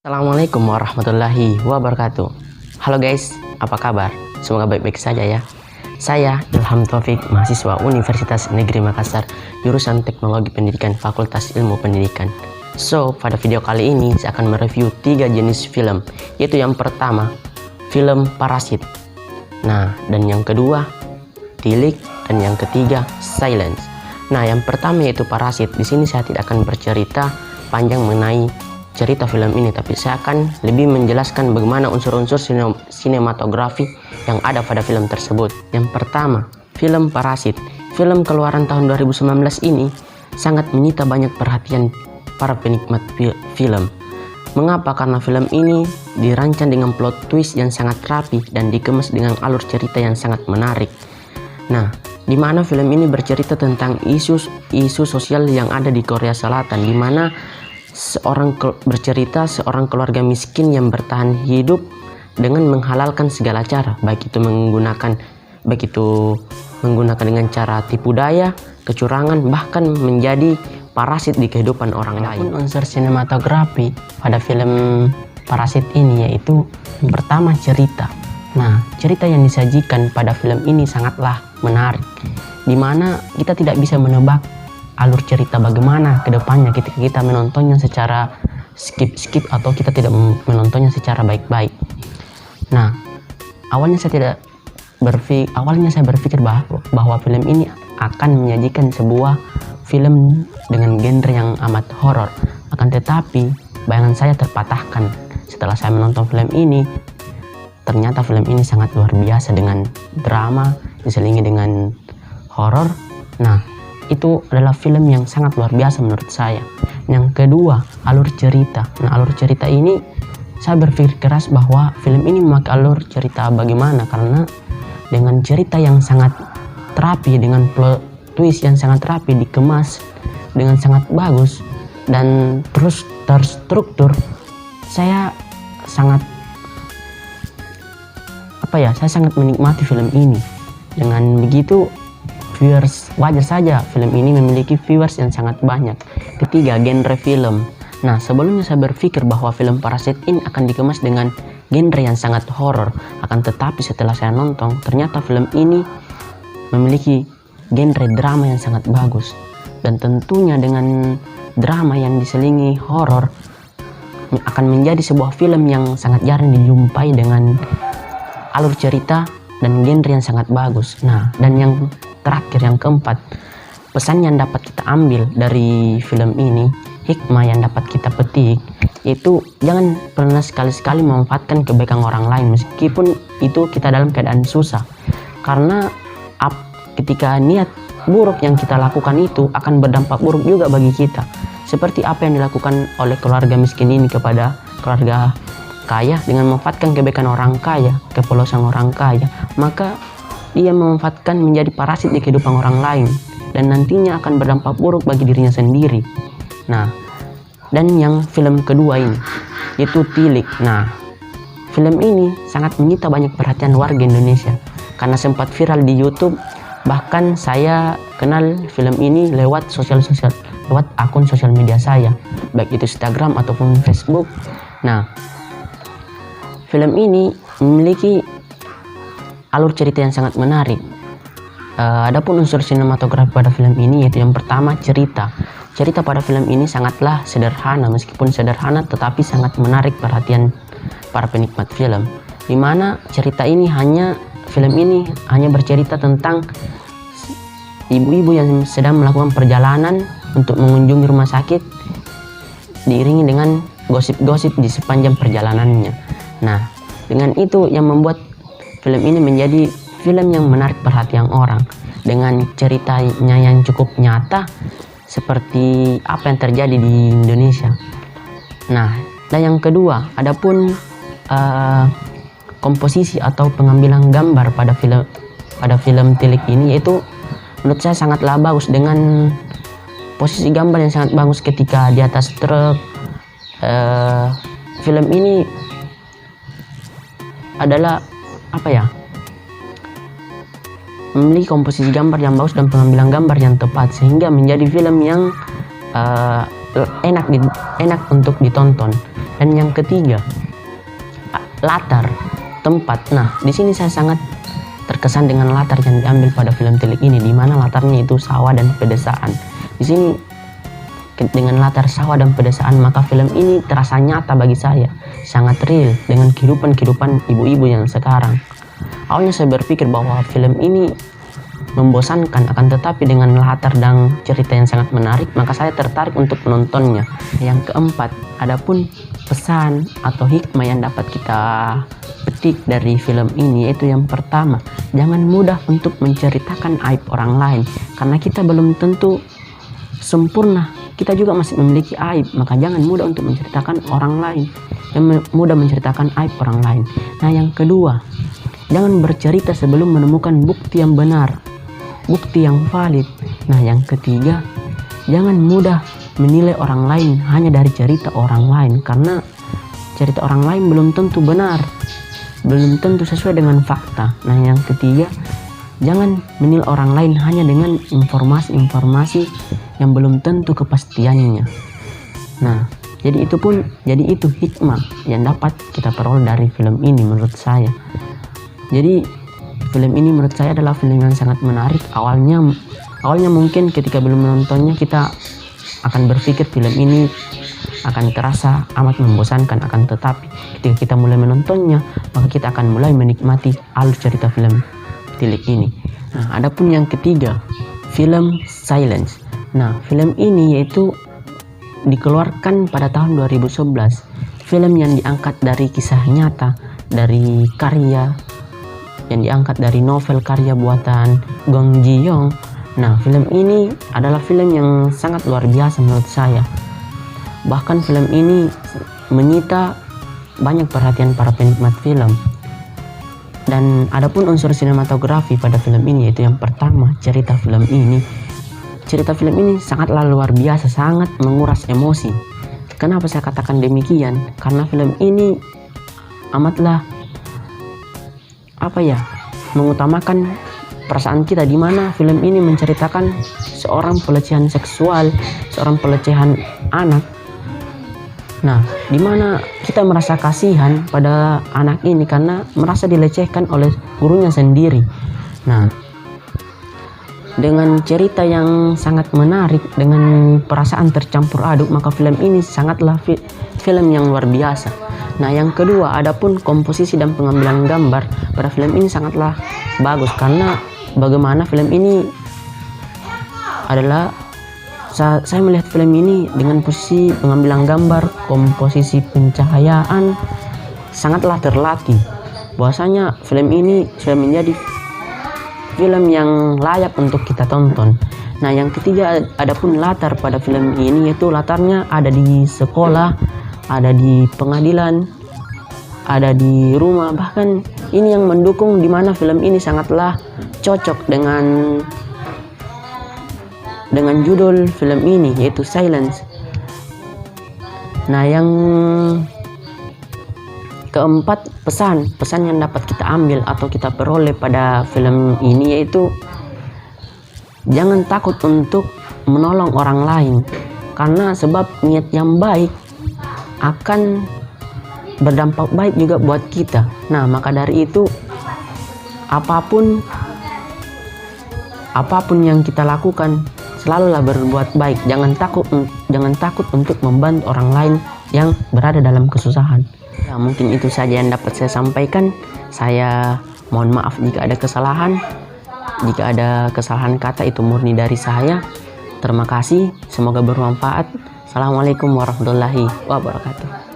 Assalamualaikum warahmatullahi wabarakatuh. Halo guys, apa kabar? Semoga baik-baik saja ya. Saya Ilham Taufik, mahasiswa Universitas Negeri Makassar, jurusan Teknologi Pendidikan Fakultas Ilmu Pendidikan. So, pada video kali ini saya akan mereview 3 jenis film, yaitu yang pertama, film Parasit. Nah, dan yang kedua, Tilik, dan yang ketiga, Silence. Nah, yang pertama yaitu Parasit. Di sini saya tidak akan bercerita panjang mengenai cerita film ini, tapi saya akan lebih menjelaskan bagaimana unsur-unsur sinematografi yang ada pada film tersebut. Yang pertama, film Parasit. Film keluaran tahun 2019 ini sangat menyita banyak perhatian para penikmat film. Mengapa? Karena film ini dirancang dengan plot twist yang sangat rapi dan dikemas dengan alur cerita yang sangat menarik. Nah, di mana film ini bercerita tentang isu sosial yang ada di Korea Selatan, di mana seorang keluarga miskin yang bertahan hidup dengan menghalalkan segala cara, baik itu menggunakan dengan cara tipu daya, kecurangan, bahkan menjadi parasit di kehidupan orang lain. Unsur sinematografi pada film Parasit ini yaitu yang pertama, cerita. Nah, cerita yang disajikan pada film ini sangatlah menarik, di mana kita tidak bisa menebak alur cerita bagaimana ke depannya ketika kita menontonnya secara skip atau kita tidak menontonnya secara baik-baik. Nah, awalnya saya berpikir bahwa film ini akan menyajikan sebuah film dengan genre yang amat horor. Akan tetapi, bayangan saya terpatahkan setelah saya menonton film ini. Ternyata film ini sangat luar biasa dengan drama diselingi dengan horor. Nah, itu adalah film yang sangat luar biasa menurut saya. Yang kedua, alur cerita. Nah, alur cerita ini saya berpikir keras bahwa film ini memakai alur cerita bagaimana, karena dengan cerita yang sangat rapi, dengan plot twist yang sangat rapi, dikemas dengan sangat bagus dan terus terstruktur, saya sangat menikmati film ini. Dengan begitu, wajar saja film ini memiliki viewers yang sangat banyak. Ketiga, genre film. Nah, sebelumnya saya berpikir bahwa film Parasit ini akan dikemas dengan genre yang sangat horor. Akan tetapi setelah saya nonton, ternyata film ini memiliki genre drama yang sangat bagus. Dan tentunya dengan drama yang diselingi horor akan menjadi sebuah film yang sangat jarang dijumpai dengan alur cerita dan genre yang sangat bagus. Nah, dan yang terakhir, yang keempat, pesan yang dapat kita ambil dari film ini, hikmah yang dapat kita petik, itu jangan pernah sekali-sekali memanfaatkan kebaikan orang lain meskipun itu kita dalam keadaan susah, karena ketika niat buruk yang kita lakukan itu akan berdampak buruk juga bagi kita, seperti apa yang dilakukan oleh keluarga miskin ini kepada keluarga kaya. Dengan memanfaatkan kebaikan orang kaya, kepolosan orang kaya, maka dia memanfaatkan menjadi parasit di kehidupan orang lain dan nantinya akan berdampak buruk bagi dirinya sendiri. Nah, dan yang film kedua ini yaitu Tilik. Nah, film ini sangat menyita banyak perhatian warga Indonesia karena sempat viral di YouTube. Bahkan saya kenal film ini lewat akun sosial media saya, baik itu Instagram ataupun Facebook. Nah, film ini memiliki alur cerita yang sangat menarik. Adapun unsur sinematografi pada film ini yaitu yang pertama, cerita. Cerita pada film ini sangatlah sederhana, meskipun sederhana tetapi sangat menarik perhatian para penikmat film. Di mana film ini hanya bercerita tentang ibu-ibu yang sedang melakukan perjalanan untuk mengunjungi rumah sakit, diiringi dengan gosip-gosip di sepanjang perjalanannya. Nah, dengan itu yang membuat film ini menjadi film yang menarik perhatian orang dengan ceritanya yang cukup nyata seperti apa yang terjadi di Indonesia. Nah, dan yang kedua, adapun komposisi atau pengambilan gambar pada film Tilik ini, yaitu menurut saya sangatlah bagus dengan posisi gambar yang sangat bagus ketika di atas truk. Film ini adalah memiliki komposisi gambar yang bagus dan pengambilan gambar yang tepat, sehingga menjadi film yang enak untuk ditonton. Dan yang ketiga, latar tempat. Nah, di sini saya sangat terkesan dengan latar yang diambil pada film Tilik ini, di mana latarnya itu sawah dan pedesaan. Di sini dengan latar sawah dan pedesaan, maka film ini terasa nyata bagi saya, sangat real dengan kehidupan ibu-ibu yang sekarang. Awalnya saya berpikir bahwa film ini membosankan, akan tetapi dengan latar dan cerita yang sangat menarik, maka saya tertarik untuk menontonnya. Yang keempat, adapun pesan atau hikmah yang dapat kita petik dari film ini, yaitu yang pertama, jangan mudah untuk menceritakan aib orang lain, karena kita belum tentu sempurna, kita juga masih memiliki aib, maka jangan mudah untuk menceritakan orang lain, mudah menceritakan aib orang lain. Nah, yang kedua, jangan bercerita sebelum menemukan bukti yang benar, bukti yang valid. Nah, yang ketiga, jangan mudah menilai orang lain hanya dari cerita orang lain, karena cerita orang lain belum tentu benar, belum tentu sesuai dengan fakta. Nah, yang ketiga, jangan menilai orang lain hanya dengan informasi-informasi yang belum tentu kepastiannya. Nah, jadi itu hikmah yang dapat kita peroleh dari film ini menurut saya. Jadi film ini menurut saya adalah film yang sangat menarik. Awalnya mungkin ketika belum menontonnya kita akan berpikir film ini akan terasa amat membosankan, akan tetapi ketika kita mulai menontonnya, maka kita akan mulai menikmati alur cerita film Tilik ini. Nah, adapun yang ketiga, film Silence. Nah, film ini yaitu dikeluarkan pada tahun 2011. Film yang diangkat dari kisah nyata, dari karya yang diangkat dari novel karya buatan Gong Ji-young. Nah, film ini adalah film yang sangat luar biasa menurut saya. Bahkan film ini menyita banyak perhatian para penikmat film. Dan adapun unsur sinematografi pada film ini, yaitu yang pertama, cerita film ini sangatlah luar biasa, sangat menguras emosi. Kenapa saya katakan demikian? Karena film ini amatlah mengutamakan perasaan kita, di mana film ini menceritakan seorang pelecehan seksual, seorang pelecehan anak. Nah, di mana kita merasa kasihan pada anak ini karena merasa dilecehkan oleh gurunya sendiri. Nah, dengan cerita yang sangat menarik, dengan perasaan tercampur aduk, maka film ini sangatlah film yang luar biasa. Nah, yang kedua, adapun komposisi dan pengambilan gambar pada film ini sangatlah bagus, karena bagaimana film ini adalah saya melihat film ini dengan posisi pengambilan gambar, komposisi pencahayaan sangatlah terlatih. Bahwasanya film ini sudah menjadi film yang layak untuk kita tonton. Nah, yang ketiga, adapun latar pada film ini, yaitu latarnya ada di sekolah, ada di pengadilan, ada di rumah. Bahkan ini yang mendukung, di mana film ini sangatlah cocok dengan judul film ini, yaitu Silence. Nah, yang keempat, pesan yang dapat kita ambil atau kita peroleh pada film ini, yaitu jangan takut untuk menolong orang lain, karena sebab niat yang baik akan berdampak baik juga buat kita. Nah, maka dari itu apapun yang kita lakukan, selalulah berbuat baik. Jangan takut untuk membantu orang lain yang berada dalam kesusahan. Ya, mungkin itu saja yang dapat saya sampaikan. Saya mohon maaf jika ada kesalahan. Jika ada kesalahan kata, itu murni dari saya. Terima kasih, semoga bermanfaat. Assalamualaikum warahmatullahi wabarakatuh.